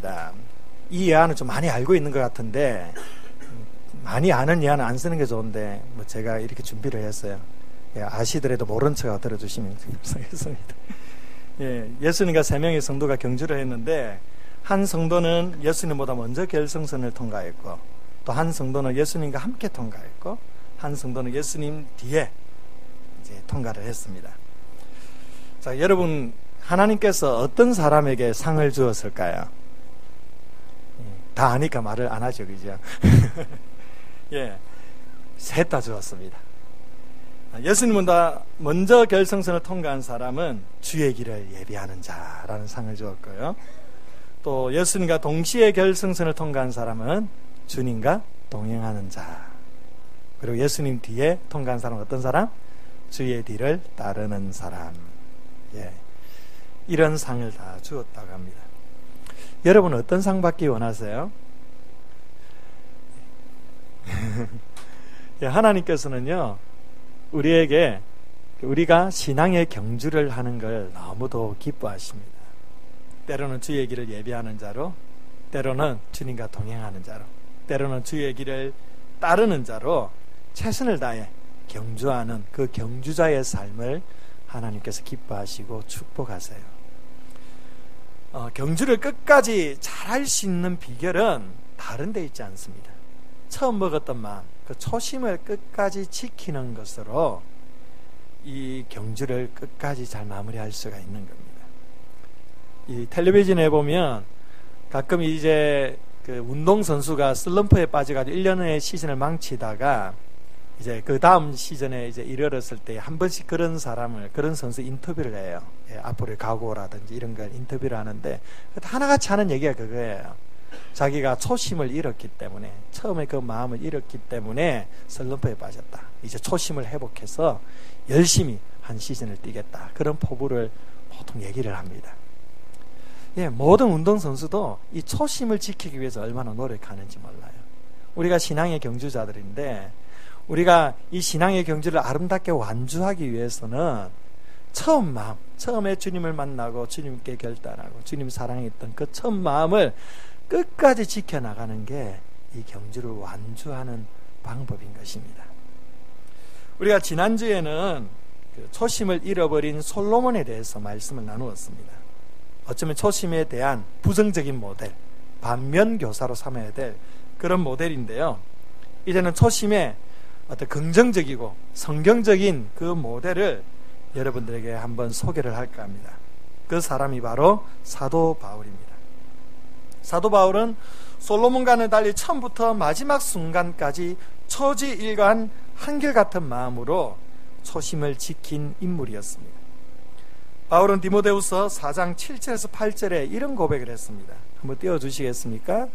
있습니다. 이 예화는 좀 많이 알고 있는 것 같은데 많이 아는 예화는 안 쓰는 게 좋은데 제가 이렇게 준비를 했어요. 아시더라도 모른 척 들어주시면 감사하겠습니다. 예수님과 3명의 성도가 경주를 했는데 한 성도는 예수님보다 먼저 결승선을 통과했고 또 한 성도는 예수님과 함께 통과했고 한 성도는 예수님 뒤에 이제 통과를 했습니다. 자, 여러분, 하나님께서 어떤 사람에게 상을 주었을까요? 다 아니까 말을 안 하죠, 그죠? 셋 다 주었습니다. 예수님보다 먼저 결승선을 통과한 사람은 주의 길을 예비하는 자라는 상을 주었고요. 또 예수님과 동시에 결승선을 통과한 사람은 주님과 동행하는 자. 그리고 예수님 뒤에 통과한 사람은 어떤 사람? 주의 뒤를 따르는 사람. 이런 상을 다 주었다고 합니다. 여러분은 어떤 상 받기 원하세요? 하나님께서는요, 우리에게 우리가 신앙의 경주를 하는 걸 너무도 기뻐하십니다. 때로는 주의 길을 예비하는 자로, 때로는 주님과 동행하는 자로, 때로는 주의 길을 따르는 자로 최선을 다해 경주하는 그 경주자의 삶을 하나님께서 기뻐하시고 축복하세요. 경주를 끝까지 잘할 수 있는 비결은 다른 데 있지 않습니다. 처음 먹었던 마음, 그 초심을 끝까지 지키는 것으로 이 경주를 끝까지 잘 마무리할 수가 있는 겁니다. 이 텔레비전에 보면 가끔 이제 그 운동선수가 슬럼프에 빠져가지고 1년의 시즌을 망치다가 이제 그 다음 시즌에 이제 이르렀을 때 한 번씩 그런 선수 인터뷰를 해요. 앞으로의 각오라든지 이런 걸 인터뷰를 하는데 하나같이 하는 얘기가 그거예요. 자기가 초심을 잃었기 때문에, 처음에 그 마음을 잃었기 때문에 슬럼프에 빠졌다. 이제 초심을 회복해서 열심히 한 시즌을 뛰겠다. 그런 포부를 보통 얘기를 합니다. 모든 운동선수도 이 초심을 지키기 위해서 얼마나 노력하는지 몰라요. 우리가 신앙의 경주자들인데 우리가 이 신앙의 경주를 아름답게 완주하기 위해서는 처음 마음, 처음에 주님을 만나고 주님께 결단하고 주님 사랑했던 그 첫 마음을 끝까지 지켜나가는 게 이 경주를 완주하는 방법인 것입니다. 우리가 지난주에는 그 초심을 잃어버린 솔로몬에 대해서 말씀을 나누었습니다. 어쩌면 초심에 대한 부정적인 모델, 반면교사로 삼아야 될 그런 모델인데요. 이제는 초심의 어떤 긍정적이고 성경적인 그 모델을 여러분들에게 한번 소개를 할까 합니다. 그 사람이 바로 사도 바울입니다. 사도 바울은 솔로몬과는 달리 처음부터 마지막 순간까지 초지일관 한결같은 마음으로 초심을 지킨 인물이었습니다. 바울은 디모데후서 4장 7절에서 8절에 이런 고백을 했습니다. 한번 띄워주시겠습니까?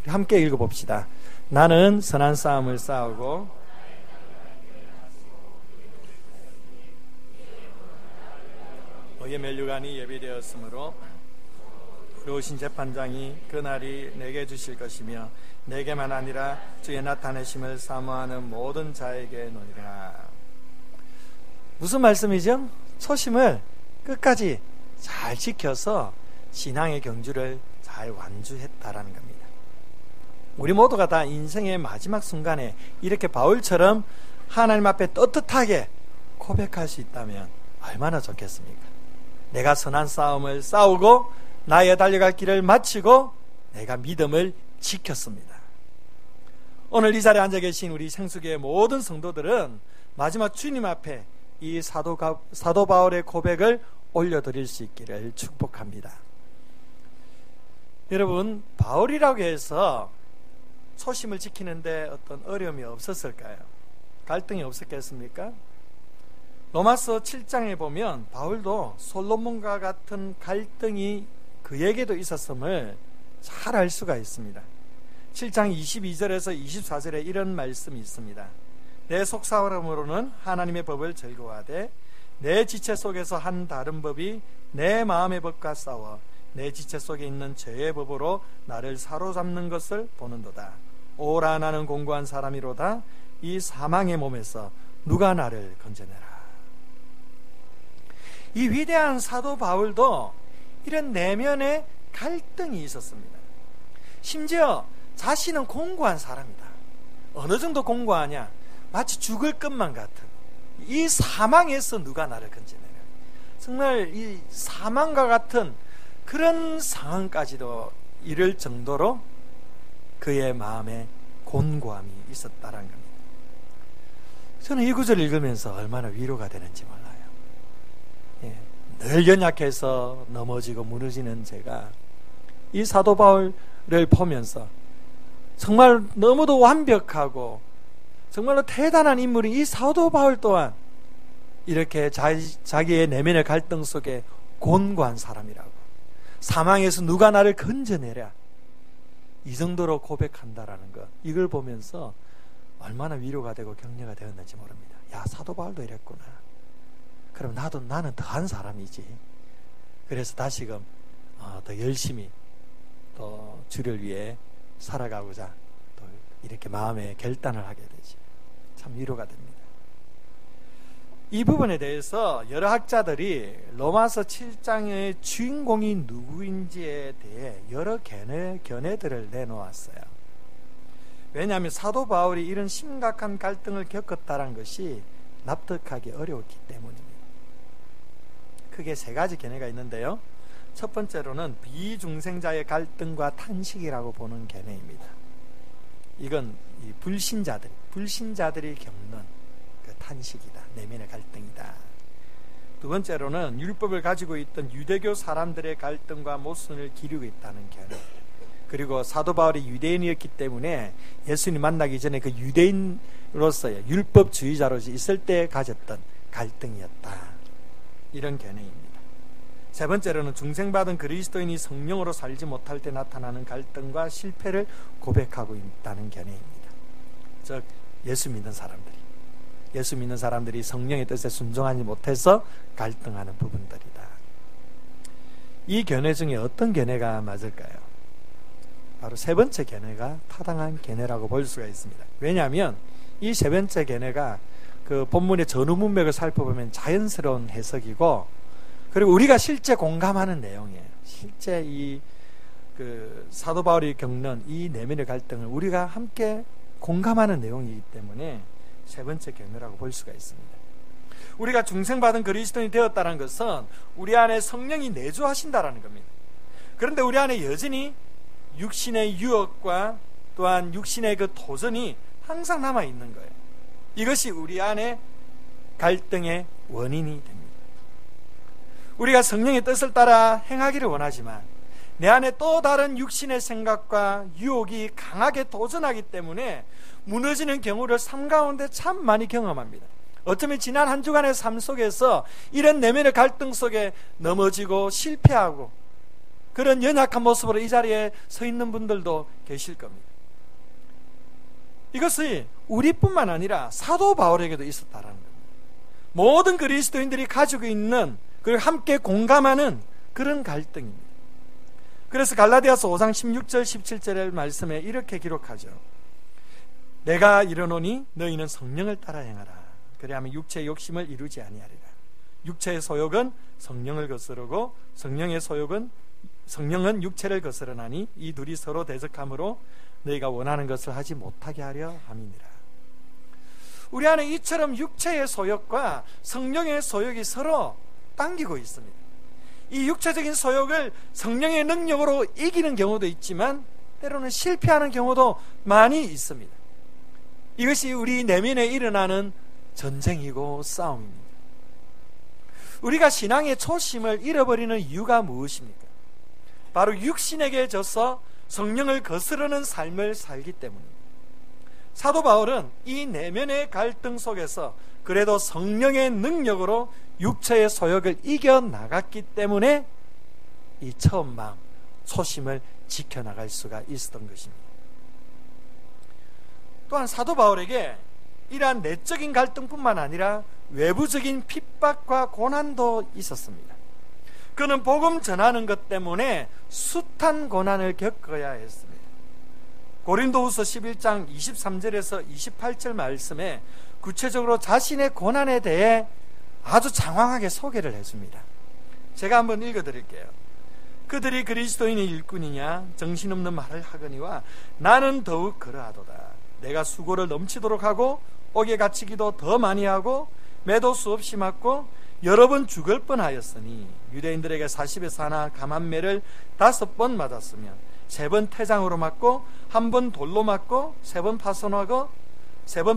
함께 읽어봅시다. 나는 선한 싸움을 싸우고 의의 면류관이 예비되었으므로 의로우신 재판장이 그날이 내게 주실 것이며 내게만 아니라 주의 나타내심을 사모하는 모든 자에게 노니라. 무슨 말씀이죠? 초심을 끝까지 잘 지켜서 신앙의 경주를 잘 완주했다라는 겁니다. 우리 모두가 다 인생의 마지막 순간에 이렇게 바울처럼 하나님 앞에 떳떳하게 고백할 수 있다면 얼마나 좋겠습니까? 내가 선한 싸움을 싸우고 나의 달려갈 길을 마치고 내가 믿음을 지켰습니다. 오늘 이 자리에 앉아 계신 우리 생수교의 모든 성도들은 마지막 주님 앞에 이 사도 바울의 고백을 올려드릴 수 있기를 축복합니다. 여러분, 바울이라고 해서 초심을 지키는데 어떤 어려움이 없었을까요? 갈등이 없었겠습니까? 로마서 7장에 보면 바울도 솔로몬과 같은 갈등이 그에게도 있었음을 잘 알 수가 있습니다. 7장 22절에서 24절에 이런 말씀이 있습니다. 내 속사람으로는 하나님의 법을 즐거워하되 내 지체 속에서 한 다른 법이 내 마음의 법과 싸워 내 지체 속에 있는 죄의 법으로 나를 사로잡는 것을 보는도다. 오라 나는 공고한 사람이로다. 이 사망의 몸에서 누가 나를 건져내라. 이 위대한 사도 바울도 이런 내면의 갈등이 있었습니다. 심지어 자신은 공고한 사람이다. 어느 정도 공고하냐? 마치 죽을 것만 같은 이 사망에서 누가 나를 건져내냐. 정말 이 사망과 같은 그런 상황까지도 이를 정도로 그의 마음에 곤고함이 있었다는 겁니다. 저는 이 구절을 읽으면서 얼마나 위로가 되는지 몰라요. 늘 연약해서 넘어지고 무너지는 제가 이 사도 바울을 보면서 정말 너무도 완벽하고 정말로 대단한 인물인 이 사도 바울 또한 이렇게 자기의 내면의 갈등 속에 곤고한 사람이라고, 사망에서 누가 나를 건져내랴, 이 정도로 고백한다라는 것, 이걸 보면서 얼마나 위로가 되고 격려가 되었는지 모릅니다. 야, 사도 바울도 이랬구나. 그럼 나는 더한 사람이지. 그래서 다시금 더 열심히 또 주를 위해 살아가고자 또 이렇게 마음의 결단을 하게 되지. 참 위로가 됩니다. 이 부분에 대해서 여러 학자들이 로마서 7장의 주인공이 누구인지에 대해 여러 견해들을 내놓았어요. 왜냐하면 사도 바울이 이런 심각한 갈등을 겪었다는 것이 납득하기 어려웠기 때문입니다. 크게 세 가지 견해가 있는데요. 첫 번째로는 비중생자의 갈등과 탄식이라고 보는 견해입니다. 이건 이 불신자들이 겪는 그 탄식이다, 내면의 갈등이다. 두 번째로는 율법을 가지고 있던 유대교 사람들의 갈등과 모순을 기르고 있다는 견해. 그리고 사도 바울이 유대인이었기 때문에 예수님 만나기 전에 그 유대인으로서의 율법주의자로서 있을 때 가졌던 갈등이었다, 이런 견해입니다. 세 번째로는 중생받은 그리스도인이 성령으로 살지 못할 때 나타나는 갈등과 실패를 고백하고 있다는 견해입니다. 즉 예수 믿는 사람들이 성령의 뜻에 순종하지 못해서 갈등하는 부분들이다. 이 견해 중에 어떤 견해가 맞을까요? 바로 세 번째 견해가 타당한 견해라고 볼 수가 있습니다. 왜냐하면 이 세 번째 견해가 그 본문의 전후 문맥을 살펴보면 자연스러운 해석이고, 그리고 우리가 실제 공감하는 내용이에요. 실제 이 그 사도 바울이 겪는 이 내면의 갈등을 우리가 함께 공감하는 내용이기 때문에 세 번째 견해라고 볼 수가 있습니다. 우리가 중생받은 그리스도인이 되었다는 것은 우리 안에 성령이 내주하신다라는 겁니다. 그런데 우리 안에 여전히 육신의 유혹과 또한 육신의 그 도전이 항상 남아있는 거예요. 이것이 우리 안에 갈등의 원인이 됩니다. 우리가 성령의 뜻을 따라 행하기를 원하지만 내 안에 또 다른 육신의 생각과 유혹이 강하게 도전하기 때문에 무너지는 경우를 삶 가운데 참 많이 경험합니다. 어쩌면 지난 한 주간의 삶 속에서 이런 내면의 갈등 속에 넘어지고 실패하고 그런 연약한 모습으로 이 자리에 서 있는 분들도 계실 겁니다. 이것이 우리뿐만 아니라 사도 바울에게도 있었다라는 겁니다. 모든 그리스도인들이 가지고 있는, 그리고 함께 공감하는 그런 갈등입니다. 그래서 갈라디아서 5장 16절 17절의 말씀에 이렇게 기록하죠. 내가 이르노니 너희는 성령을 따라 행하라. 그리하면 육체의 욕심을 이루지 아니하리라. 육체의 소욕은 성령을 거스르고 성령은 육체를 거스르나니 이 둘이 서로 대적함으로 너희가 원하는 것을 하지 못하게 하려 함이니라. 우리 안에 이처럼 육체의 소욕과 성령의 소욕이 서로 당기고 있습니다. 이 육체적인 소욕을 성령의 능력으로 이기는 경우도 있지만 때로는 실패하는 경우도 많이 있습니다. 이것이 우리 내면에 일어나는 전쟁이고 싸움입니다. 우리가 신앙의 초심을 잃어버리는 이유가 무엇입니까? 바로 육신에게 져서 성령을 거스르는 삶을 살기 때문입니다. 사도 바울은 이 내면의 갈등 속에서 그래도 성령의 능력으로 육체의 소욕을 이겨나갔기 때문에 이 처음 마음, 초심을 지켜나갈 수가 있었던 것입니다. 또한 사도 바울에게 이러한 내적인 갈등뿐만 아니라 외부적인 핍박과 고난도 있었습니다. 그는 복음 전하는 것 때문에 숱한 고난을 겪어야 했습니다. 고린도후서 11장 23절에서 28절 말씀에 구체적으로 자신의 고난에 대해 아주 장황하게 소개를 해줍니다. 제가 한번 읽어드릴게요. 그들이 그리스도인의 일꾼이냐 정신없는 말을 하거니와 나는 더욱 그러하도다. 내가 수고를 넘치도록 하고 옥에 갇히기도 더 많이 하고 매도 수없이 맞고 여러 번 죽을 뻔하였으니 유대인들에게 40에서 하나 감한매를 5번 맞았으며 3번 태장으로 맞고 1번 돌로 맞고 3번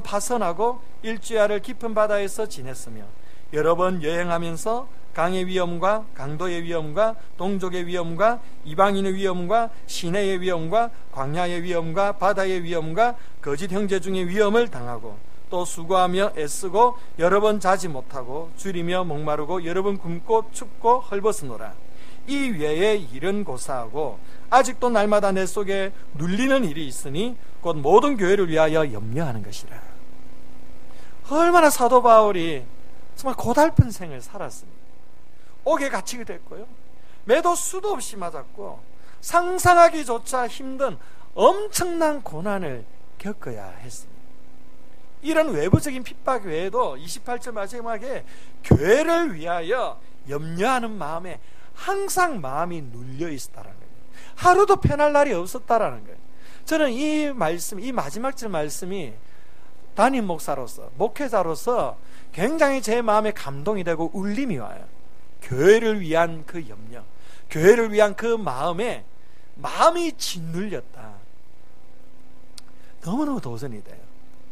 파선하고 일주야를 깊은 바다에서 지냈으며 여러 번 여행하면서 강의 위험과 강도의 위험과 동족의 위험과 이방인의 위험과 시내의 위험과 광야의 위험과 바다의 위험과 거짓 형제 중의 위험을 당하고 또 수고하며 애쓰고 여러 번 자지 못하고 줄이며 목마르고 여러 번 굶고 춥고 헐벗으노라. 이 외에 일은 고사하고 아직도 날마다 내 속에 눌리는 일이 있으니 곧 모든 교회를 위하여 염려하는 것이라. 얼마나 사도 바울이 정말 고달픈 생을 살았습니다. 옥에 갇히게 됐고요, 매도 수도 없이 맞았고 상상하기조차 힘든 엄청난 고난을 겪어야 했습니다. 이런 외부적인 핍박 외에도 28절 마지막에 교회를 위하여 염려하는 마음에 항상 마음이 눌려 있었다는 거예요. 하루도 편할 날이 없었다라는 거예요. 저는 이 말씀, 이 마지막 절 말씀이 담임 목사로서, 목회자로서 굉장히 제 마음에 감동이 되고 울림이 와요. 교회를 위한 그 염려, 교회를 위한 그 마음에 마음이 짓눌렸다. 너무너무 도전이 돼요.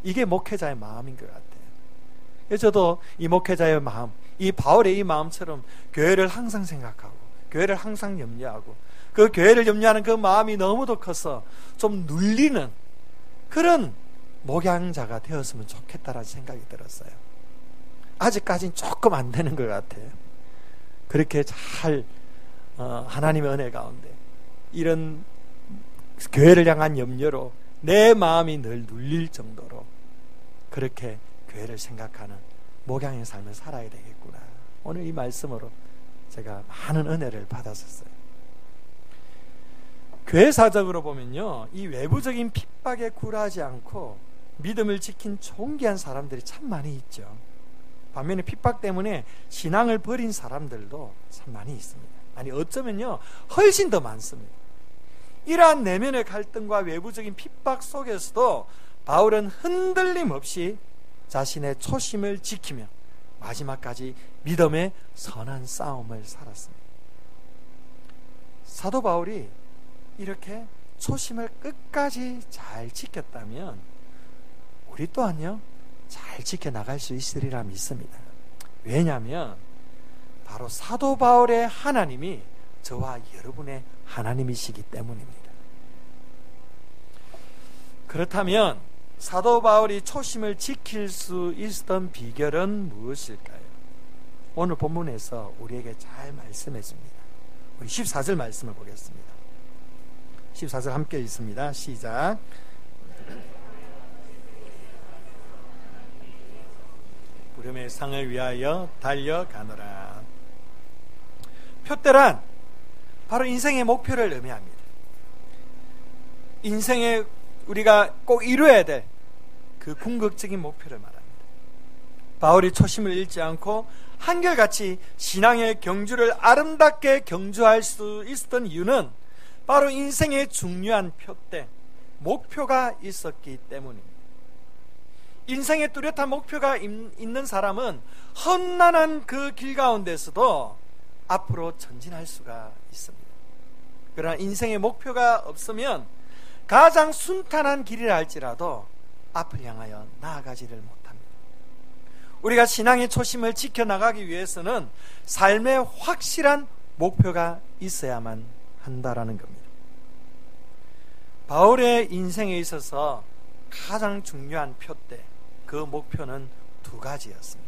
이게 목회자의 마음인 것 같아요. 저도 이 목회자의 마음, 이 바울의 이 마음처럼 교회를 항상 생각하고 교회를 항상 염려하고 그 교회를 염려하는 그 마음이 너무도 커서 좀 눌리는 그런 목양자가 되었으면 좋겠다라는 생각이 들었어요. 아직까지는 조금 안 되는 것 같아요. 그렇게 잘 하나님의 은혜 가운데 이런 교회를 향한 염려로 내 마음이 늘 눌릴 정도로 그렇게 교회를 생각하는 목양의 삶을 살아야 되겠구나. 오늘 이 말씀으로 제가 많은 은혜를 받았었어요. 교회사적으로 보면요, 이 외부적인 핍박에 굴하지 않고 믿음을 지킨 존귀한 사람들이 참 많이 있죠. 반면에 핍박 때문에 신앙을 버린 사람들도 참 많이 있습니다. 아니, 어쩌면요 훨씬 더 많습니다. 이러한 내면의 갈등과 외부적인 핍박 속에서도 바울은 흔들림 없이 자신의 초심을 지키며 마지막까지 믿음의 선한 싸움을 살았습니다. 사도 바울이 이렇게 초심을 끝까지 잘 지켰다면 우리 또한요 잘 지켜나갈 수 있으리라 믿습니다. 왜냐하면 바로 사도 바울의 하나님이 저와 여러분의 하나님이시기 때문입니다. 그렇다면 사도 바울이 초심을 지킬 수 있었던 비결은 무엇일까요? 오늘 본문에서 우리에게 잘 말씀해 줍니다. 우리 14절 말씀을 보겠습니다. 14절 함께 읽습니다. 시작. 부름의 상을 위하여 달려가노라. 표대란 바로 인생의 목표를 의미합니다. 인생에 우리가 꼭 이루어야 될 그 궁극적인 목표를 말합니다. 바울이 초심을 잃지 않고 한결같이 신앙의 경주를 아름답게 경주할 수 있었던 이유는 바로 인생의 중요한 표대, 목표가 있었기 때문입니다. 인생의 뚜렷한 목표가 있는 사람은 험난한 그 길 가운데서도 앞으로 전진할 수가 있습니다. 그러나 인생의 목표가 없으면 가장 순탄한 길이라 할지라도 앞을 향하여 나아가지를 못합니다. 우리가 신앙의 초심을 지켜나가기 위해서는 삶의 확실한 목표가 있어야만 한다라는 겁니다. 바울의 인생에 있어서 가장 중요한 표대, 그 목표는 2가지였습니다.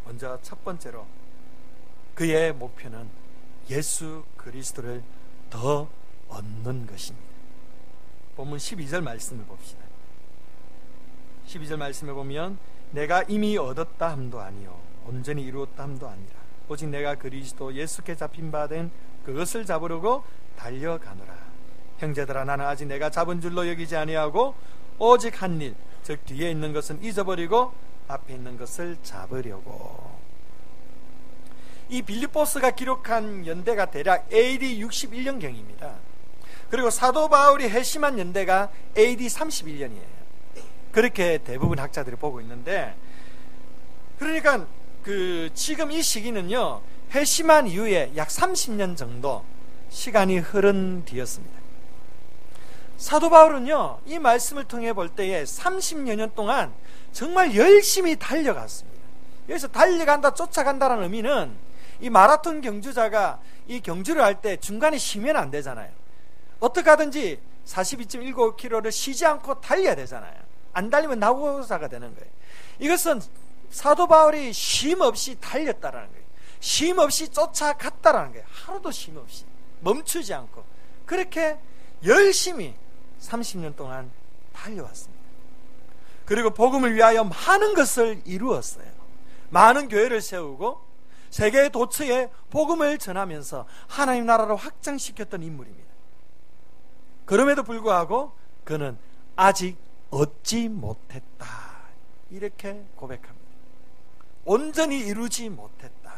먼저 첫 번째로 그의 목표는 예수 그리스도를 더 얻는 것입니다. 본문 12절 말씀을 봅시다. 12절 말씀에 보면 내가 이미 얻었다 함도 아니요 온전히 이루었다 함도 아니라 오직 내가 그리스도 예수께 잡힌 바 된 그것을 잡으려고 달려가노라. 형제들아, 나는 아직 내가 잡은 줄로 여기지 아니하고 오직 한 일, 즉 뒤에 있는 것은 잊어버리고 앞에 있는 것을 잡으려고. 이 빌립보스가 기록한 연대가 대략 AD 61년경입니다. 그리고 사도 바울이 회심한 연대가 AD 31년이에요. 그렇게 대부분 학자들이 보고 있는데, 그러니까 지금 이 시기는요, 회심한 이후에 약 30년 정도 시간이 흐른 뒤였습니다. 사도 바울은요, 이 말씀을 통해 볼 때에 30여 년 동안 정말 열심히 달려갔습니다. 여기서 달려간다, 쫓아간다라는 의미는 이 마라톤 경주자가 이 경주를 할 때 중간에 쉬면 안 되잖아요. 어떻게 하든지 42.19km를 쉬지 않고 달려야 되잖아요. 안 달리면 낙오자가 되는 거예요. 이것은 사도 바울이 쉼 없이 달렸다라는 거예요. 쉼 없이 쫓아갔다라는 거예요. 하루도 쉼 없이 멈추지 않고 그렇게 열심히 30년 동안 달려왔습니다. 그리고 복음을 위하여 많은 것을 이루었어요. 많은 교회를 세우고 세계 도처에 복음을 전하면서 하나님 나라를 확장시켰던 인물입니다. 그럼에도 불구하고 그는 아직 얻지 못했다, 이렇게 고백합니다. 온전히 이루지 못했다,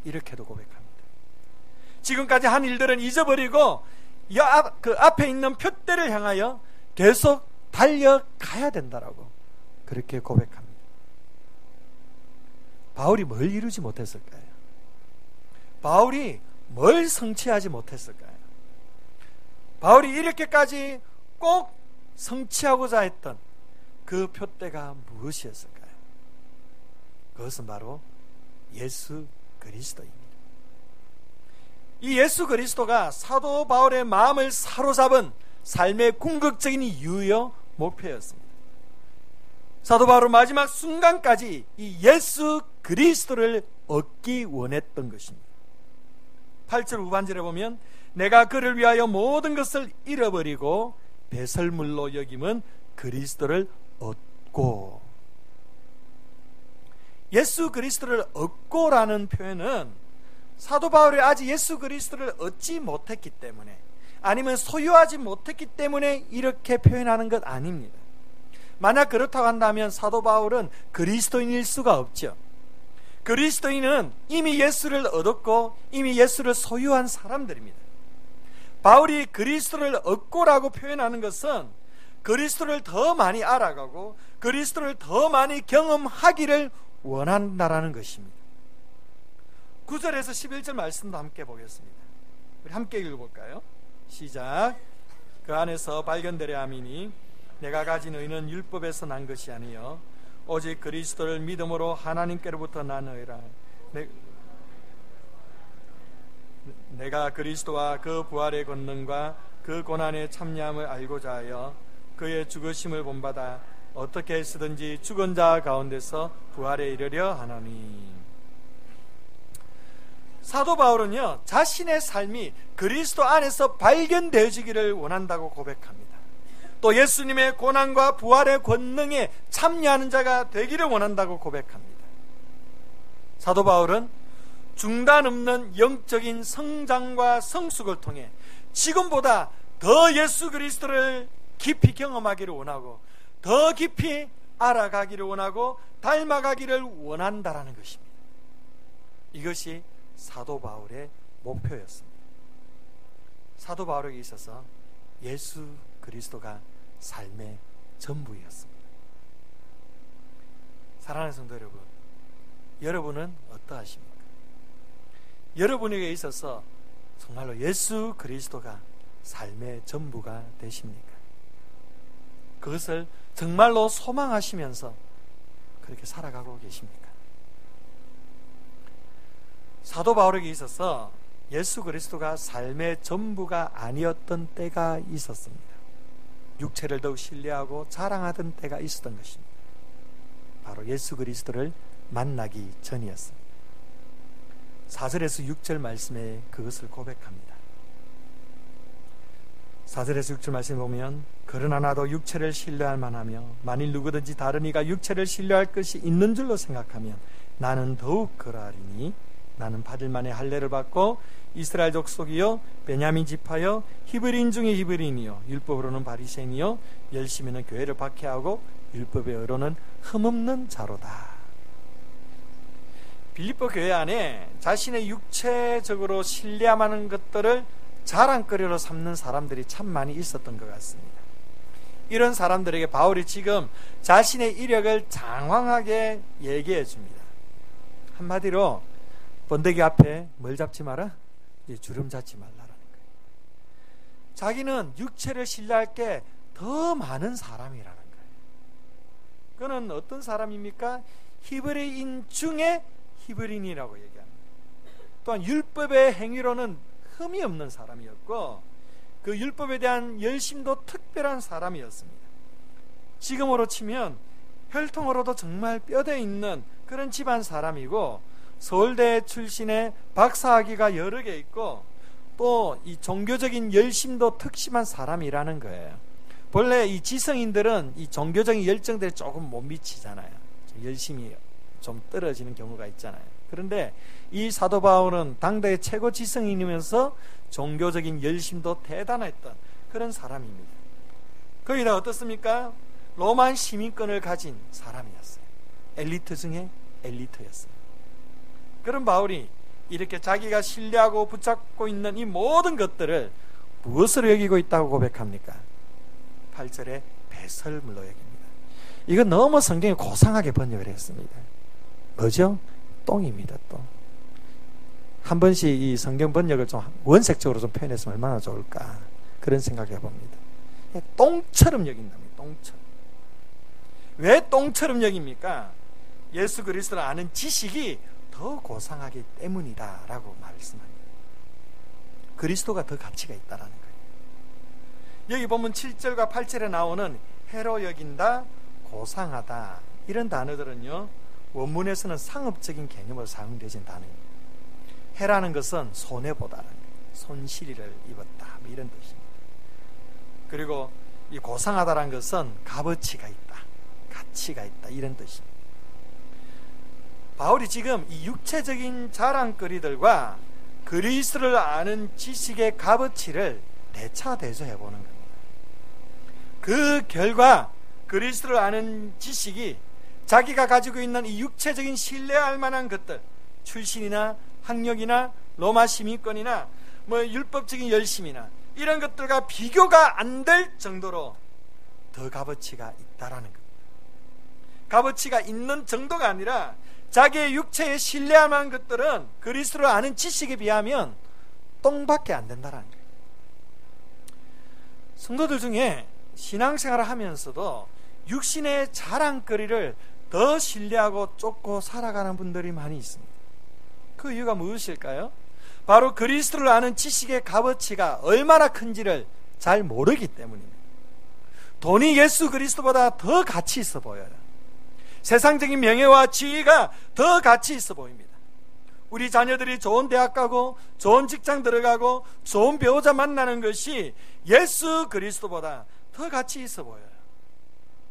이렇게도 고백합니다. 지금까지 한 일들은 잊어버리고 그 앞에 있는 표대를 향하여 계속 달려가야 된다라고 그렇게 고백합니다. 바울이 뭘 이루지 못했을까요? 바울이 뭘 성취하지 못했을까요? 바울이 이렇게까지 꼭 성취하고자 했던 그 표대가 무엇이었을까요? 그것은 바로 예수 그리스도입니다. 이 예수 그리스도가 사도 바울의 마음을 사로잡은 삶의 궁극적인 이유요 목표였습니다. 사도 바울은 마지막 순간까지 이 예수 그리스도를 얻기 원했던 것입니다. 8절 후반절에 보면 내가 그를 위하여 모든 것을 잃어버리고 배설물로 여김은 그리스도를 얻고, 예수 그리스도를 얻고라는 표현은 사도 바울이 아직 예수 그리스도를 얻지 못했기 때문에, 아니면 소유하지 못했기 때문에 이렇게 표현하는 것 아닙니다. 만약 그렇다고 한다면 사도 바울은 그리스도인일 수가 없죠. 그리스도인은 이미 예수를 얻었고 이미 예수를 소유한 사람들입니다. 바울이 그리스도를 얻고라고 표현하는 것은 그리스도를 더 많이 알아가고 그리스도를 더 많이 경험하기를 원한다라는 것입니다. 9절에서 11절 말씀도 함께 보겠습니다. 우리 함께 읽어볼까요? 시작. 그 안에서 발견되려 함이니 내가 가진 의는 율법에서 난 것이 아니요 오직 그리스도를 믿음으로 하나님께로부터 난 의라. 내가 그리스도와 그 부활의 권능과 그 고난의 참여함을 알고자 하여 그의 죽으심을 본받아 어떻게 쓰든지 죽은 자 가운데서 부활에 이르려 하나니. 사도 바울은요, 자신의 삶이 그리스도 안에서 발견되어지기를 원한다고 고백합니다. 또 예수님의 고난과 부활의 권능에 참여하는 자가 되기를 원한다고 고백합니다. 사도 바울은 중단 없는 영적인 성장과 성숙을 통해 지금보다 더 예수 그리스도를 깊이 경험하기를 원하고 더 깊이 알아가기를 원하고 닮아가기를 원한다라는 것입니다. 이것이 사도 바울의 목표였습니다. 사도 바울에게 있어서 예수 그리스도가 삶의 전부였습니다. 사랑하는 성도 여러분, 여러분은 어떠하십니까? 여러분에게 있어서 정말로 예수 그리스도가 삶의 전부가 되십니까? 그것을 정말로 소망하시면서 그렇게 살아가고 계십니까? 사도 바울에게 있어서 예수 그리스도가 삶의 전부가 아니었던 때가 있었습니다. 육체를 더욱 신뢰하고 자랑하던 때가 있었던 것입니다. 바로 예수 그리스도를 만나기 전이었습니다. 4절에서 6절 말씀에 그것을 고백합니다. 4절에서 6절 말씀에 보면 그러나 나도 육체를 신뢰할 만하며 만일 누구든지 다른 이가 육체를 신뢰할 것이 있는 줄로 생각하면 나는 더욱 그러하리니 나는 받을 만의 할례를 받고 이스라엘 족속이요 베냐민 지파요 히브리인 중에 히브리인이요 율법으로는 바리새인이요 열심히는 교회를 박해하고 율법의 의로는 흠없는 자로다. 빌립보 교회 안에 자신의 육체적으로 신뢰하는 것들을 자랑거리로 삼는 사람들이 참 많이 있었던 것 같습니다. 이런 사람들에게 바울이 지금 자신의 이력을 장황하게 얘기해 줍니다. 한마디로 번데기 앞에 뭘 잡지 마라? 주름 잡지 말라라는 거예요. 자기는 육체를 신뢰할 게 더 많은 사람이라는 거예요. 그는 어떤 사람입니까? 히브리인 중에 히브리인이라고 얘기합니다. 또한 율법의 행위로는 흠이 없는 사람이었고 그 율법에 대한 열심도 특별한 사람이었습니다. 지금으로 치면 혈통으로도 정말 뼈대 있는 그런 집안 사람이고 서울대 출신의 박사학위가 여러 개 있고 또 이 종교적인 열심도 특심한 사람이라는 거예요. 본래 이 지성인들은 이 종교적인 열정들에 조금 못 미치잖아요. 열심이 좀 떨어지는 경우가 있잖아요. 그런데 이 사도 바울은 당대의 최고 지성인이면서 종교적인 열심도 대단했던 그런 사람입니다. 거기다 어떻습니까? 로만 시민권을 가진 사람이었어요. 엘리트 중에 엘리트였어요. 그런 바울이 이렇게 자기가 신뢰하고 붙잡고 있는 이 모든 것들을 무엇으로 여기고 있다고 고백합니까? 8절에 배설물로 여깁니다. 이건 너무 성경이 고상하게 번역을 했습니다. 뭐죠? 똥입니다. 똥. 한 번씩 이 성경 번역을 좀 원색적으로 좀 표현했으면 얼마나 좋을까 그런 생각을 해봅니다. 똥처럼 여긴답니다. 똥처럼. 왜 똥처럼 여깁니까? 예수 그리스도를 아는 지식이 더 고상하기 때문이다 라고 말씀합니다. 그리스도가 더 가치가 있다라는 거예요. 여기 보면 7절과 8절에 나오는 해로 여긴다, 고상하다 이런 단어들은요 원문에서는 상업적인 개념으로 사용되진 단어입니다. 해라는 것은 손해보다는 손실을 입었다 이런 뜻입니다. 그리고 이 고상하다라는 것은 값어치가 있다, 가치가 있다 이런 뜻입니다. 바울이 지금 이 육체적인 자랑거리들과 그리스도를 아는 지식의 값어치를 대차대조해 보는 겁니다. 그 결과 그리스도를 아는 지식이 자기가 가지고 있는 이 육체적인 신뢰할 만한 것들, 출신이나 학력이나 로마 시민권이나 뭐 율법적인 열심이나 이런 것들과 비교가 안 될 정도로 더 값어치가 있다라는 겁니다. 값어치가 있는 정도가 아니라 자기의 육체에 신뢰할 만한 것들은 그리스도를 아는 지식에 비하면 똥밖에 안 된다라는 거예요. 성도들 중에 신앙생활을 하면서도 육신의 자랑거리를 더 신뢰하고 쫓고 살아가는 분들이 많이 있습니다. 그 이유가 무엇일까요? 바로 그리스도를 아는 지식의 값어치가 얼마나 큰지를 잘 모르기 때문입니다. 돈이 예수 그리스도보다 더 가치 있어 보여요. 세상적인 명예와 지위가 더 가치 있어 보입니다. 우리 자녀들이 좋은 대학 가고 좋은 직장 들어가고 좋은 배우자 만나는 것이 예수 그리스도보다 더 가치 있어 보여요.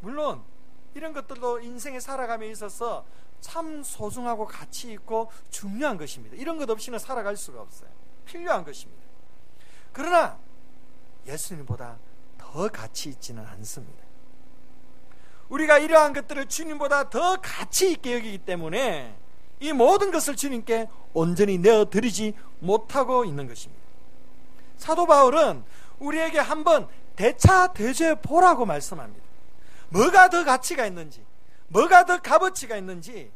물론 이런 것들도 인생에 살아감에 있어서 참 소중하고 가치 있고 중요한 것입니다. 이런 것 없이는 살아갈 수가 없어요. 필요한 것입니다. 그러나 예수님보다 더 가치 있지는 않습니다. 우리가 이러한 것들을 주님보다 더 가치 있게 여기기 때문에 이 모든 것을 주님께 온전히 내어드리지 못하고 있는 것입니다. 사도 바울은 우리에게 한번 대차대조해 보라고 말씀합니다. 뭐가 더 가치가 있는지, 뭐가 더 값어치가 있는지,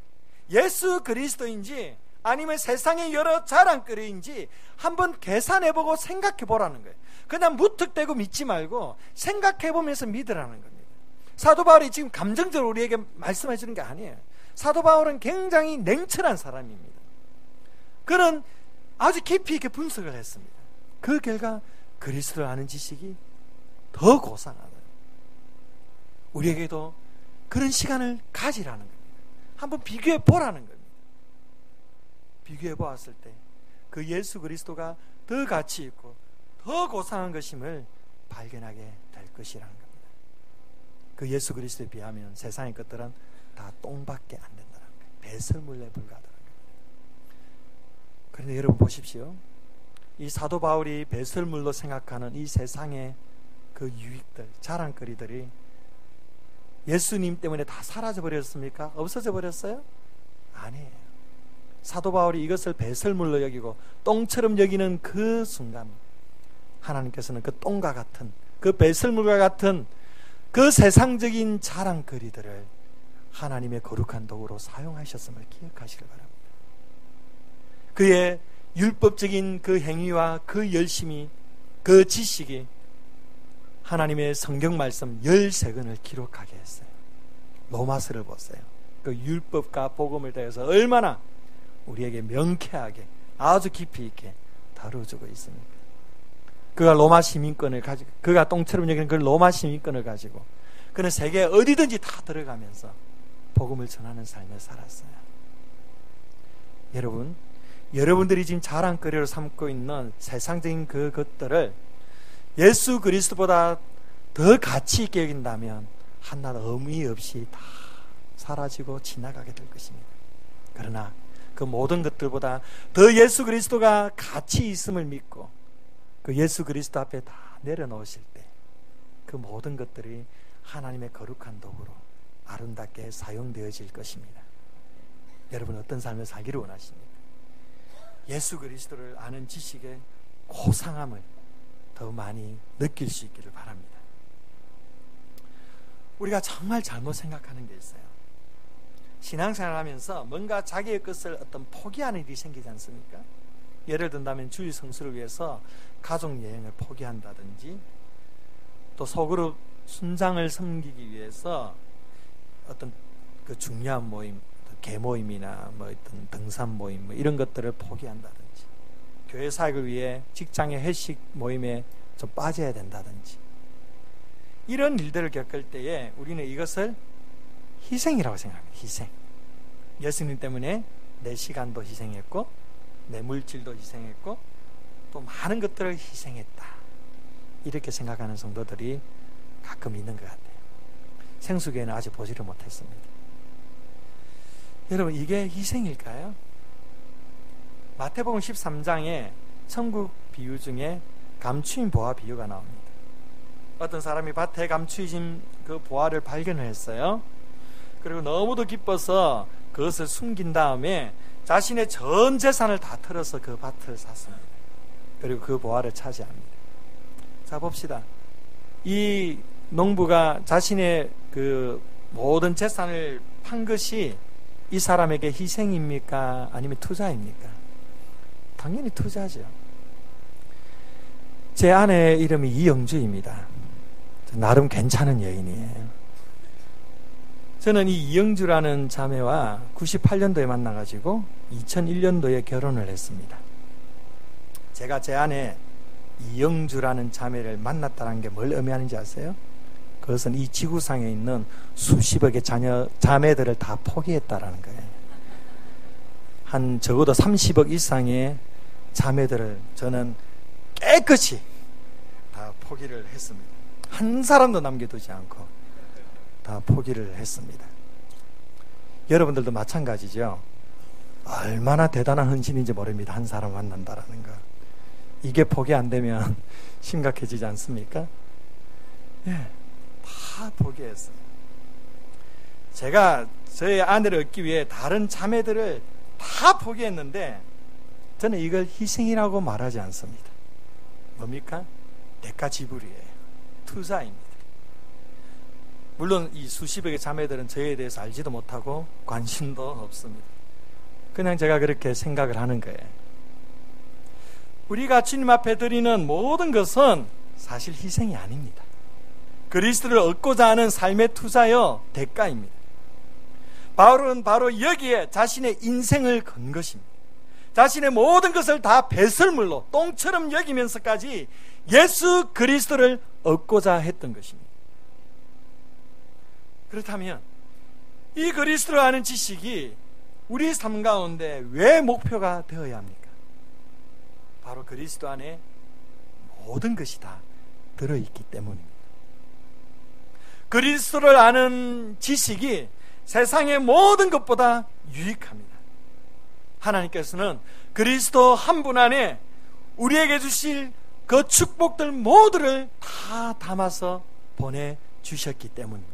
예수 그리스도인지 아니면 세상의 여러 자랑거리인지 한번 계산해보고 생각해보라는 거예요. 그냥 무턱대고 믿지 말고 생각해보면서 믿으라는 겁니다. 사도 바울이 지금 감정적으로 우리에게 말씀해 주는 게 아니에요. 사도 바울은 굉장히 냉철한 사람입니다. 그는 아주 깊이 있게 분석을 했습니다. 그 결과 그리스도를 아는 지식이 더 고상하다. 우리에게도 그런 시간을 가지라는 겁니다. 한번 비교해 보라는 겁니다. 비교해 보았을 때 그 예수 그리스도가 더 가치 있고 더 고상한 것임을 발견하게 될 것이라는 겁니다. 그 예수 그리스도에 비하면 세상의 것들은 다 똥밖에 안 된다는 거예요. 배설물에 불과하다는 겁니다. 그런데 여러분 보십시오. 이 사도 바울이 배설물로 생각하는 이 세상의 그 유익들, 자랑거리들이 예수님 때문에 다 사라져 버렸습니까? 없어져 버렸어요? 아니에요. 사도 바울이 이것을 배설물로 여기고 똥처럼 여기는 그 순간 하나님께서는 그 똥과 같은, 그 배설물과 같은 그 세상적인 자랑거리들을 하나님의 거룩한 도구로 사용하셨음을 기억하시길 바랍니다. 그의 율법적인 그 행위와 그 열심이, 그 지식이 하나님의 성경 말씀 13권을 기록하게 했어요. 로마서를 보세요. 그 율법과 복음을 대해서 얼마나 우리에게 명쾌하게 아주 깊이 있게 다뤄주고 있습니까? 그가 로마 시민권을 가지고, 그가 똥처럼 여기는 그 로마 시민권을 가지고 그는 세계 어디든지 다 들어가면서 복음을 전하는 삶을 살았어요. 여러분, 여러분들이 지금 자랑거리로 삼고 있는 세상적인 그 것들을 예수 그리스도보다 더 가치 있게 여긴다면 한낱 의미 없이 다 사라지고 지나가게 될 것입니다. 그러나 그 모든 것들보다 더 예수 그리스도가 가치 있음을 믿고 그 예수 그리스도 앞에 다 내려놓으실 때 그 모든 것들이 하나님의 거룩한 도구로 아름답게 사용되어질 것입니다. 여러분, 어떤 삶을 살기를 원하십니까? 예수 그리스도를 아는 지식의 고상함을 더 많이 느낄 수 있기를 바랍니다. 우리가 정말 잘못 생각하는 게 있어요. 신앙생활을 하면서 뭔가 자기의 것을 어떤 포기하는 일이 생기지 않습니까? 예를 든다면 주일 성수를 위해서 가족 여행을 포기한다든지, 또 소그룹 순장을 섬기기 위해서 어떤 그 중요한 모임, 개모임이나 뭐 어떤 등산 모임 뭐 이런 것들을 포기한다든지, 교회 사역을 위해 직장의 회식 모임에 좀 빠져야 된다든지, 이런 일들을 겪을 때에 우리는 이것을 희생이라고 생각합니다. 희생. 예수님 때문에 내 시간도 희생했고 내 물질도 희생했고 또 많은 것들을 희생했다, 이렇게 생각하는 성도들이 가끔 있는 것 같아요. 생수교회는 아직 보지를 못했습니다. 여러분, 이게 희생일까요? 마태복음 13장에 천국 비유 중에 감추인 보화 비유가 나옵니다. 어떤 사람이 밭에 감추인 그 보화를 발견을 했어요. 그리고 너무도 기뻐서 그것을 숨긴 다음에 자신의 전 재산을 다 털어서 그 밭을 샀습니다. 그리고 그 보화를 차지합니다. 자, 봅시다. 이 농부가 자신의 그 모든 재산을 판 것이 이 사람에게 희생입니까? 아니면 투자입니까? 당연히 투자죠. 제 아내 이름이 이영주입니다. 나름 괜찮은 여인이에요. 저는 이 이영주라는 자매와 98년도에 만나가지고 2001년도에 결혼을 했습니다. 제가 제 아내 이영주라는 자매를 만났다는 게 뭘 의미하는지 아세요? 그것은 이 지구상에 있는 수십억의 자매들을 다 포기했다라는 거예요. 한 적어도 30억 이상의 자매들을 저는 깨끗이 다 포기를 했습니다. 한 사람도 남겨두지 않고 다 포기를 했습니다. 여러분들도 마찬가지죠. 얼마나 대단한 헌신인지 모릅니다. 한 사람 만난다라는 거. 이게 포기 안 되면 심각해지지 않습니까? 예, 다 포기했어요. 제가 저의 아내를 얻기 위해 다른 자매들을 다 포기했는데 저는 이걸 희생이라고 말하지 않습니다. 뭡니까? 대가 지불이에요. 투자입니다. 물론 이 수십억의 자매들은 저에 대해서 알지도 못하고 관심도 없습니다. 그냥 제가 그렇게 생각을 하는 거예요. 우리가 주님 앞에 드리는 모든 것은 사실 희생이 아닙니다. 그리스도를 얻고자 하는 삶의 투자요, 대가입니다. 바울은 바로 여기에 자신의 인생을 건 것입니다. 자신의 모든 것을 다 배설물로 똥처럼 여기면서까지 예수 그리스도를 얻고자 했던 것입니다. 그렇다면 이 그리스도를 아는 지식이 우리 삶 가운데 왜 목표가 되어야 합니까? 바로 그리스도 안에 모든 것이 다 들어있기 때문입니다. 그리스도를 아는 지식이 세상의 모든 것보다 유익합니다. 하나님께서는 그리스도 한 분 안에 우리에게 주실 그 축복들 모두를 다 담아서 보내주셨기 때문입니다.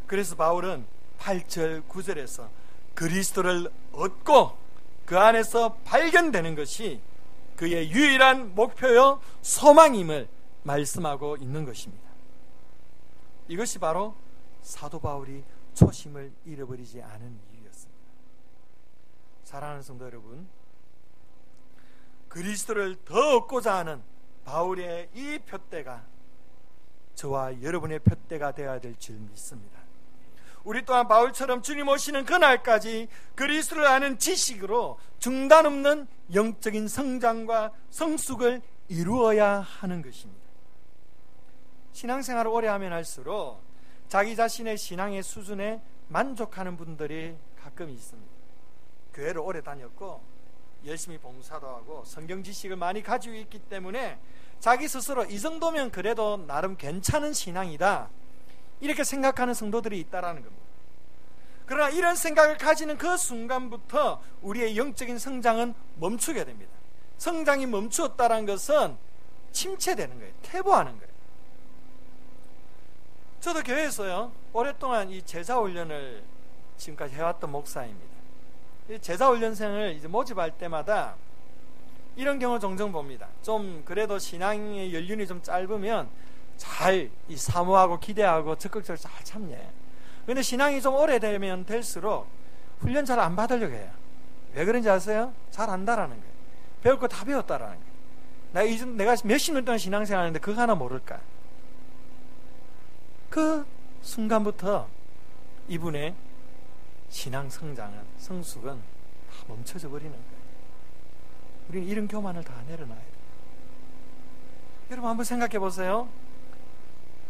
그래서 바울은 8절 9절에서 그리스도를 얻고 그 안에서 발견되는 것이 그의 유일한 목표요 소망임을 말씀하고 있는 것입니다. 이것이 바로 사도 바울이 초심을 잃어버리지 않은 이유였습니다. 사랑하는 성도 여러분, 그리스도를 더 얻고자 하는 바울의 이 표대가 저와 여러분의 표대가 되어야 될 줄 믿습니다. 우리 또한 바울처럼 주님 오시는 그날까지 그리스도를 아는 지식으로 중단 없는 영적인 성장과 성숙을 이루어야 하는 것입니다. 신앙생활을 오래 하면 할수록 자기 자신의 신앙의 수준에 만족하는 분들이 가끔 있습니다. 교회를 오래 다녔고 열심히 봉사도 하고 성경 지식을 많이 가지고 있기 때문에 자기 스스로 이 정도면 그래도 나름 괜찮은 신앙이다, 이렇게 생각하는 성도들이 있다라는 겁니다. 그러나 이런 생각을 가지는 그 순간부터 우리의 영적인 성장은 멈추게 됩니다. 성장이 멈추었다는 것은 침체되는 거예요. 퇴보하는 거예요. 저도 교회에서요 오랫동안 이 제자훈련을 지금까지 해왔던 목사입니다. 이 제자훈련생을 이제 모집할 때마다 이런 경우 종종 봅니다. 좀 그래도 신앙의 연륜이 좀 짧으면 잘 이 사모하고 기대하고 적극적으로 잘 참여해요. 그런데 신앙이 좀 오래되면 될수록 훈련 잘 안 받으려고 해요. 왜 그런지 아세요? 잘 안다라는 거예요. 배울 거 다 배웠다라는 거예요. 내가 몇십 년 동안 신앙생활 하는데 그거 하나 모를까? 그 순간부터 이분의 신앙 성장은, 성숙은 다 멈춰져 버리는 거예요. 우리는 이런 교만을 다 내려놔야 돼요. 여러분 한번 생각해 보세요.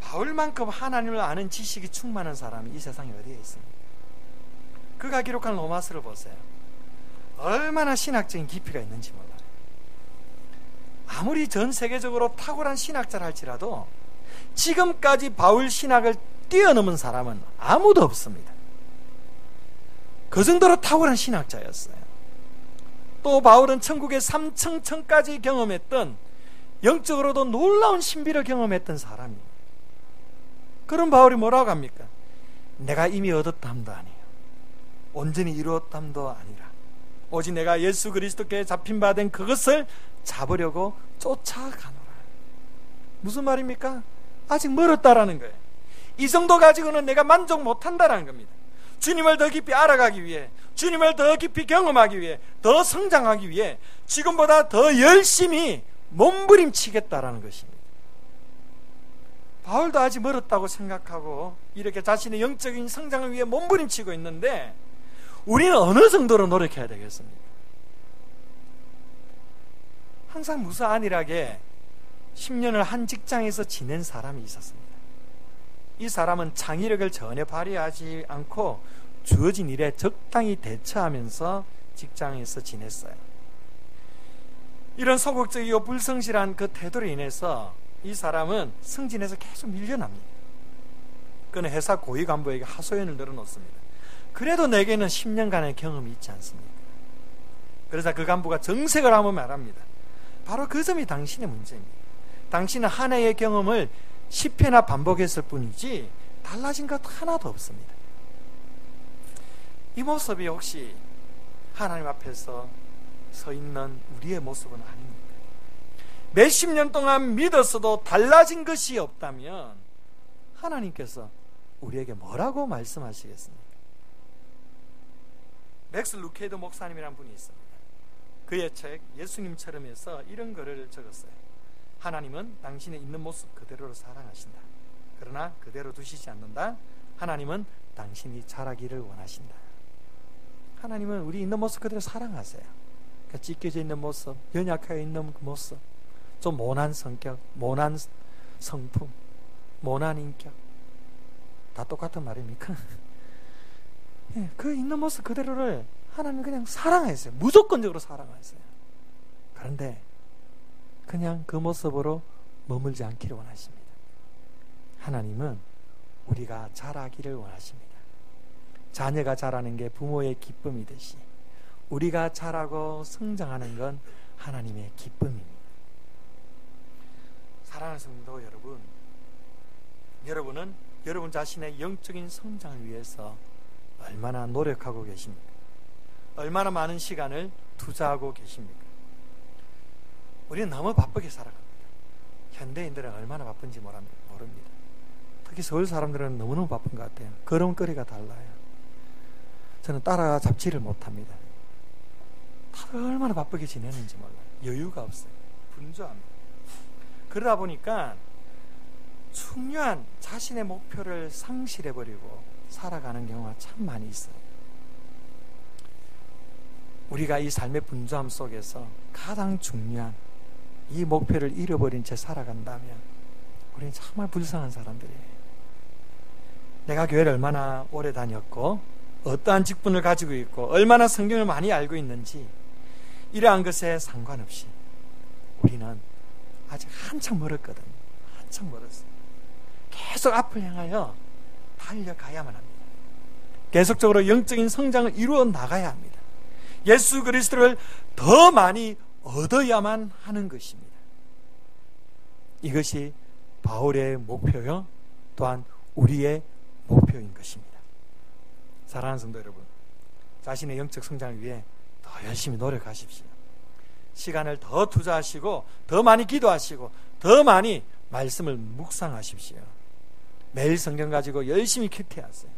바울만큼 하나님을 아는 지식이 충만한 사람이 이 세상에 어디에 있습니까? 그가 기록한 로마서를 보세요. 얼마나 신학적인 깊이가 있는지 몰라요. 아무리 전 세계적으로 탁월한 신학자라 할지라도 지금까지 바울 신학을 뛰어넘은 사람은 아무도 없습니다. 그 정도로 탁월한 신학자였어요. 또 바울은 천국의 삼층천까지 경험했던, 영적으로도 놀라운 신비를 경험했던 사람입니다. 그런 바울이 뭐라고 합니까? 내가 이미 얻었담도 아니에요. 온전히 이루었담도 아니라 오직 내가 예수 그리스도께 잡힌 바 된 그것을 잡으려고 쫓아가노라. 무슨 말입니까? 아직 멀었다라는 거예요. 이 정도 가지고는 내가 만족 못한다라는 겁니다. 주님을 더 깊이 알아가기 위해, 주님을 더 깊이 경험하기 위해, 더 성장하기 위해 지금보다 더 열심히 몸부림치겠다라는 것입니다. 바울도 아직 멀었다고 생각하고 이렇게 자신의 영적인 성장을 위해 몸부림치고 있는데 우리는 어느 정도로 노력해야 되겠습니까? 항상 무사안일하게 10년을 한 직장에서 지낸 사람이 있었습니다. 이 사람은 창의력을 전혀 발휘하지 않고 주어진 일에 적당히 대처하면서 직장에서 지냈어요. 이런 소극적이고 불성실한 그 태도로 인해서 이 사람은 승진에서 계속 밀려납니다. 그는 회사 고위 간부에게 하소연을 늘어놓습니다. 그래도 내게는 10년간의 경험이 있지 않습니까? 그래서 그 간부가 정색을 하며 말합니다. 바로 그 점이 당신의 문제입니다. 당신은 한 해의 경험을 10회나 반복했을 뿐이지 달라진 것 하나도 없습니다. 이 모습이 혹시 하나님 앞에서 서 있는 우리의 모습은 아닙니까? 몇십 년 동안 믿었어도 달라진 것이 없다면 하나님께서 우리에게 뭐라고 말씀하시겠습니까? 맥스 루케이더 목사님이라는 분이 있습니다. 그의 책 예수님처럼에서 이런 글을 적었어요. 하나님은 당신의 있는 모습 그대로를 사랑하신다. 그러나 그대로 두시지 않는다. 하나님은 당신이 자라기를 원하신다. 하나님은 우리 있는 모습 그대로 사랑하세요. 그러니까 찢겨져 있는 모습, 연약하게 있는 그 모습, 좀 모난 성격, 모난 성품, 모난 인격, 다 똑같은 말입니까? 그 있는 모습 그대로를 하나님은 그냥 사랑하세요. 무조건적으로 사랑하세요. 그런데 그냥 그 모습으로 머물지 않기를 원하십니다. 하나님은 우리가 자라기를 원하십니다. 자녀가 자라는 게 부모의 기쁨이듯이 우리가 자라고 성장하는 건 하나님의 기쁨입니다. 사랑하는 성도 여러분, 여러분은 여러분 자신의 영적인 성장을 위해서 얼마나 노력하고 계십니까? 얼마나 많은 시간을 투자하고 계십니까? 우리는 너무 바쁘게 살아갑니다. 현대인들은 얼마나 바쁜지 모릅니다. 특히 서울 사람들은 너무너무 바쁜 것 같아요. 걸음걸이가 달라요. 저는 따라잡지를 못합니다. 다들 얼마나 바쁘게 지내는지 몰라요. 여유가 없어요. 분주합니다. 그러다 보니까 중요한 자신의 목표를 상실해버리고 살아가는 경우가 참 많이 있어요. 우리가 이 삶의 분주함 속에서 가장 중요한 이 목표를 잃어버린 채 살아간다면 우리는 정말 불쌍한 사람들이에요. 내가 교회를 얼마나 오래 다녔고 어떠한 직분을 가지고 있고 얼마나 성경을 많이 알고 있는지 이러한 것에 상관없이 우리는 아직 한참 멀었거든요. 한참 멀었어요. 계속 앞을 향하여 달려가야만 합니다. 계속적으로 영적인 성장을 이루어 나가야 합니다. 예수 그리스도를 더 많이 얻어야만 하는 것입니다. 이것이 바울의 목표요, 또한 우리의 목표인 것입니다. 사랑하는 성도 여러분, 자신의 영적 성장을 위해 더 열심히 노력하십시오. 시간을 더 투자하시고 더 많이 기도하시고 더 많이 말씀을 묵상하십시오. 매일 성경 가지고 열심히 큐티하세요.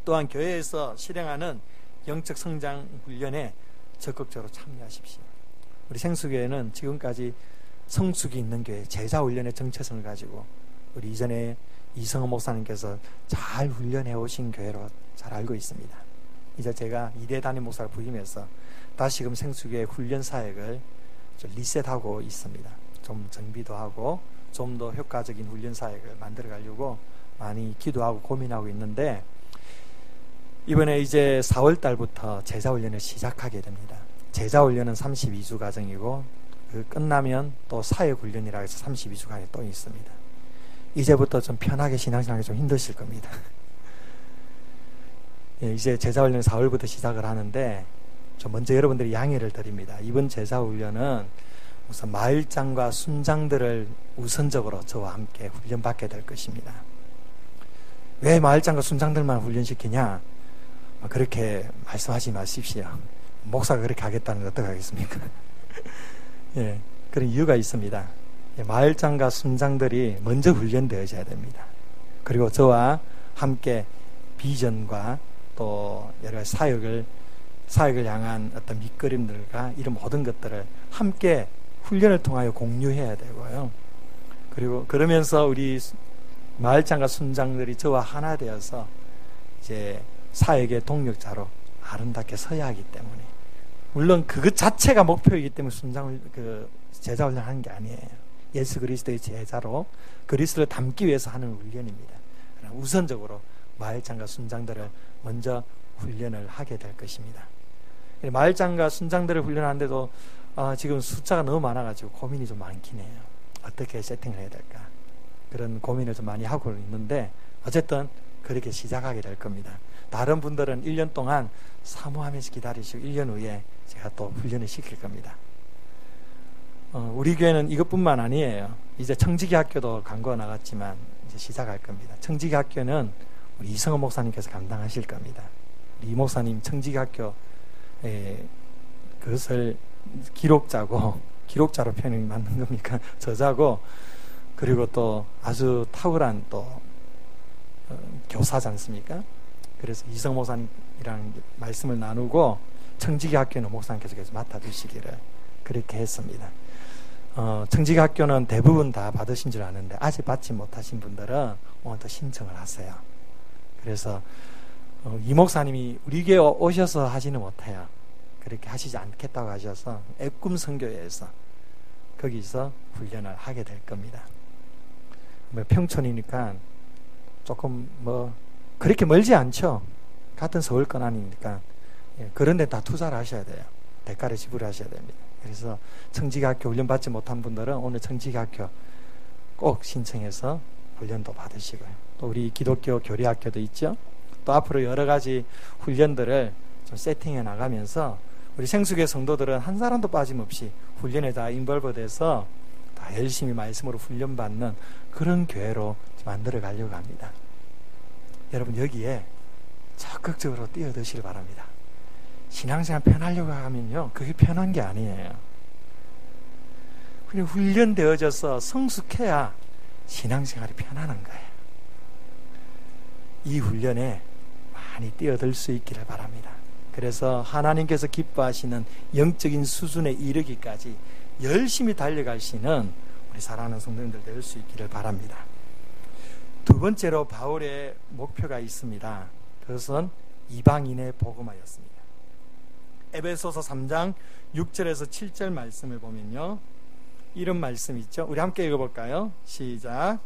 또한 교회에서 실행하는 영적 성장 훈련에 적극적으로 참여하십시오. 우리 생수교회는 지금까지 성숙이 있는 교회, 제자훈련의 정체성을 가지고 우리 이전에 이성호 목사님께서 잘 훈련해 오신 교회로 잘 알고 있습니다. 이제 제가 2대 담임 목사를 부임해서 다시금 생수교회 훈련 사역을 좀 리셋하고 있습니다. 좀 정비도 하고 좀 더 효과적인 훈련 사역을 만들어 가려고 많이 기도하고 고민하고 있는데, 이번에 이제 4월 달부터 제자훈련을 시작하게 됩니다. 제자훈련은 32주 과정이고 그 끝나면 또 사역훈련이라 해서 32주간이 또 있습니다. 이제부터 좀 편하게 신앙생활이 좀 힘드실 겁니다. 예, 이제 제자훈련 4월부터 시작을 하는데 좀 먼저 여러분들이 양해를 드립니다. 이번 제자훈련은 우선 마을장과 순장들을 우선적으로 저와 함께 훈련받게 될 것입니다. 왜 마을장과 순장들만 훈련시키냐? 그렇게 말씀하지 마십시오. 목사가 그렇게 하겠다는 건 어떡하겠습니까? 예, 그런 이유가 있습니다. 마을장과 순장들이 먼저 훈련되어져야 됩니다. 그리고 저와 함께 비전과 또 여러 가지 사역을 향한 어떤 밑그림들과 이런 모든 것들을 함께 훈련을 통하여 공유해야 되고요. 그리고 그러면서 우리 마을장과 순장들이 저와 하나 되어서 이제 사역의 동력자로 아름답게 서야 하기 때문에, 물론 그것 자체가 목표이기 때문에 제자훈련을 하는 게 아니에요. 예수 그리스도의 제자로 그리스도를 담기 위해서 하는 훈련입니다. 우선적으로 마을장과 순장들을 먼저 훈련을 하게 될 것입니다. 마을장과 순장들을 훈련하는데도 지금 숫자가 너무 많아가지고 고민이 좀 많긴 해요. 어떻게 세팅을 해야 될까, 그런 고민을 좀 많이 하고 있는데, 어쨌든 그렇게 시작하게 될 겁니다. 다른 분들은 1년 동안 사모하면서 기다리시고 1년 후에 제가 또 훈련을 시킬 겁니다. 우리 교회는 이것뿐만 아니에요. 이제 청지기 학교도 광고가 나갔지만 이제 시작할 겁니다. 청지기 학교는 우리 이성호 목사님께서 감당하실 겁니다. 이 목사님 청지기 학교 그것을 기록자로 표현이 맞는 겁니까? 저자고, 그리고 또 아주 탁월한 또 교사지 않습니까? 그래서 이성 목사님이랑 말씀을 나누고 청지기 학교는 목사님께서 계속 맡아주시기를 그렇게 했습니다. 청지기 학교는 대부분 다 받으신 줄 아는데 아직 받지 못하신 분들은 오늘 더 신청을 하세요. 그래서 이 목사님이 우리 교회 오셔서 하지는 못해요. 그렇게 하시지 않겠다고 하셔서 애꿈 선교회에서 거기서 훈련을 하게 될 겁니다. 평촌이니까 조금 그렇게 멀지 않죠. 같은 서울권 아니니까. 그런데 다 투자를 하셔야 돼요. 대가를 지불하셔야 됩니다. 그래서 청지기학교 훈련 받지 못한 분들은 오늘 청지기학교 꼭 신청해서 훈련도 받으시고요. 또 우리 기독교 교리학교도 있죠. 또 앞으로 여러 가지 훈련들을 좀 세팅해 나가면서 우리 생수교 성도들은 한 사람도 빠짐없이 훈련에 다 인벌브돼서 다 열심히 말씀으로 훈련받는 그런 교회로 만들어 가려고 합니다. 여러분 여기에 적극적으로 뛰어드시길 바랍니다. 신앙생활 편하려고 하면요, 그게 편한 게 아니에요. 그냥 훈련되어져서 성숙해야 신앙생활이 편안한 거예요. 이 훈련에 많이 뛰어들 수 있기를 바랍니다. 그래서 하나님께서 기뻐하시는 영적인 수준에 이르기까지 열심히 달려갈 수 있는 우리 사랑하는 성도님들 될 수 있기를 바랍니다. 두 번째로 바울의 목표가 있습니다. 그것은 이방인의 복음화였습니다. 에베소서 3장 6절에서 7절 말씀을 보면요, 이런 말씀 있죠. 우리 함께 읽어볼까요? 시작.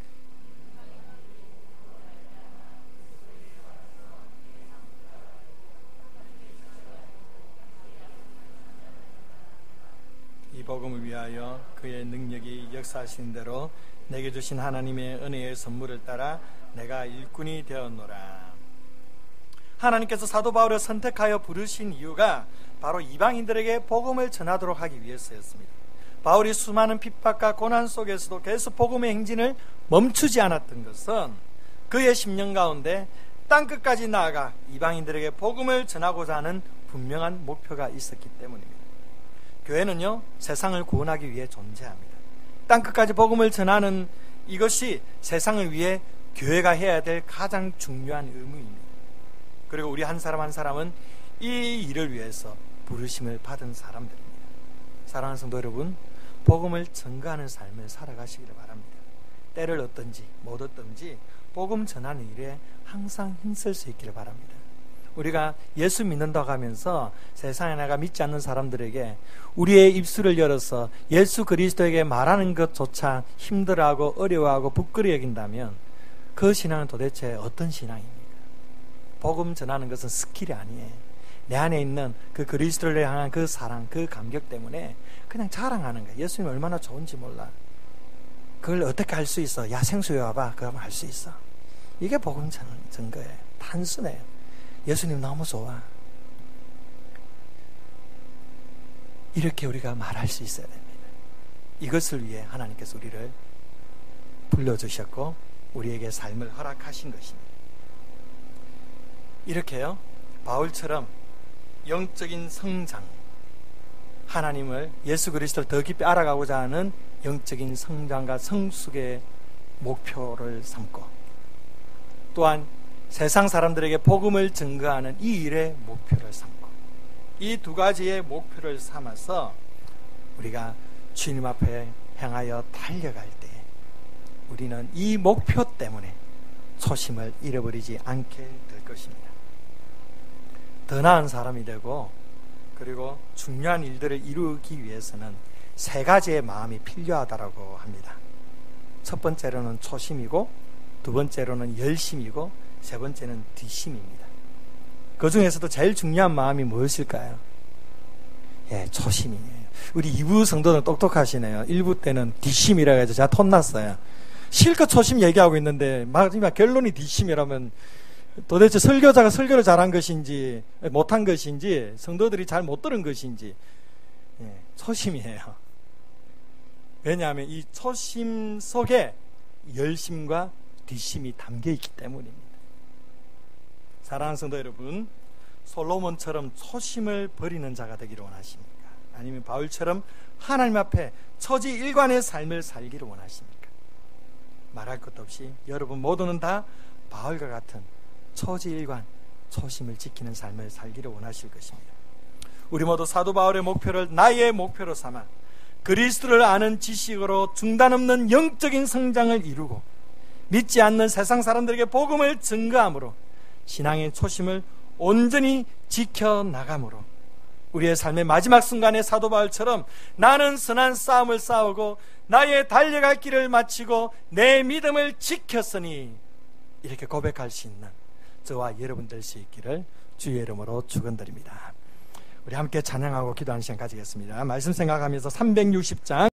이 복음을 위하여 그의 능력이 역사하신 대로 내게 주신 하나님의 은혜의 선물을 따라 내가 일꾼이 되었노라. 하나님께서 사도 바울을 선택하여 부르신 이유가 바로 이방인들에게 복음을 전하도록 하기 위해서였습니다. 바울이 수많은 핍박과 고난 속에서도 계속 복음의 행진을 멈추지 않았던 것은 그의 심령 가운데 땅끝까지 나아가 이방인들에게 복음을 전하고자 하는 분명한 목표가 있었기 때문입니다. 교회는요, 세상을 구원하기 위해 존재합니다. 땅끝까지 복음을 전하는 이것이 세상을 위해 교회가 해야 될 가장 중요한 의무입니다. 그리고 우리 한 사람 한 사람은 이 일을 위해서 부르심을 받은 사람들입니다. 사랑하는 성도 여러분, 복음을 전가하는 삶을 살아가시기를 바랍니다. 때를 얻든지 못 얻든지 복음 전하는 일에 항상 힘쓸 수 있기를 바랍니다. 우리가 예수 믿는다고 하면서 세상에 나가 믿지 않는 사람들에게 우리의 입술을 열어서 예수 그리스도에게 말하는 것조차 힘들어하고 어려워하고 부끄러워 여긴다면 그 신앙은 도대체 어떤 신앙입니까? 복음 전하는 것은 스킬이 아니에요. 내 안에 있는 그 그리스도를 향한 그 사랑, 그 감격 때문에 그냥 자랑하는 거예요. 예수님 얼마나 좋은지 몰라. 그걸 어떻게 할 수 있어? 야, 생수에 와봐. 그러면 할 수 있어. 이게 복음 전거예요. 단순해요. 예수님 너무 좋아. 이렇게 우리가 말할 수 있어야 됩니다. 이것을 위해 하나님께서 우리를 불러주셨고 우리에게 삶을 허락하신 것입니다. 이렇게요, 바울처럼 영적인 성장, 하나님을, 예수 그리스도를 더 깊이 알아가고자 하는 영적인 성장과 성숙의 목표를 삼고, 또한 세상 사람들에게 복음을 증거하는 이 일의 목표를 삼고, 이 두 가지의 목표를 삼아서 우리가 주님 앞에 향하여 달려갈 때 우리는 이 목표 때문에 초심을 잃어버리지 않게 될 것입니다. 더 나은 사람이 되고, 그리고 중요한 일들을 이루기 위해서는 세 가지의 마음이 필요하다고 합니다. 첫 번째로는 초심이고, 두 번째로는 열심이고, 세 번째는 뒷심입니다. 그 중에서도 제일 중요한 마음이 무엇일까요? 예, 초심이에요. 우리 2부 성도는 똑똑하시네요. 1부 때는 뒷심이라고 해서 제가 톤났어요. 실컷 초심 얘기하고 있는데 마지막 결론이 뒷심이라면 도대체 설교자가 설교를 잘한 것인지 못한 것인지 성도들이 잘 못 들은 것인지, 예, 초심이에요. 왜냐하면 이 초심 속에 열심과 뒷심이 담겨있기 때문입니다. 사랑하는 성도 여러분, 솔로몬처럼 초심을 버리는 자가 되기를 원하십니까? 아니면 바울처럼 하나님 앞에 처지일관의 삶을 살기를 원하십니까? 말할 것도 없이 여러분 모두는 다 바울과 같은 처지일관, 초심을 지키는 삶을 살기를 원하실 것입니다. 우리 모두 사도 바울의 목표를 나의 목표로 삼아 그리스도를 아는 지식으로 중단 없는 영적인 성장을 이루고 믿지 않는 세상 사람들에게 복음을 증거함으로 신앙의 초심을 온전히 지켜나감으로 우리의 삶의 마지막 순간에 사도 바울처럼 나는 선한 싸움을 싸우고 나의 달려갈 길을 마치고 내 믿음을 지켰으니 이렇게 고백할 수 있는 저와 여러분 될 수 있기를 주의 이름으로 축원드립니다. 우리 함께 찬양하고 기도하는 시간 가지겠습니다. 말씀 생각하면서 360장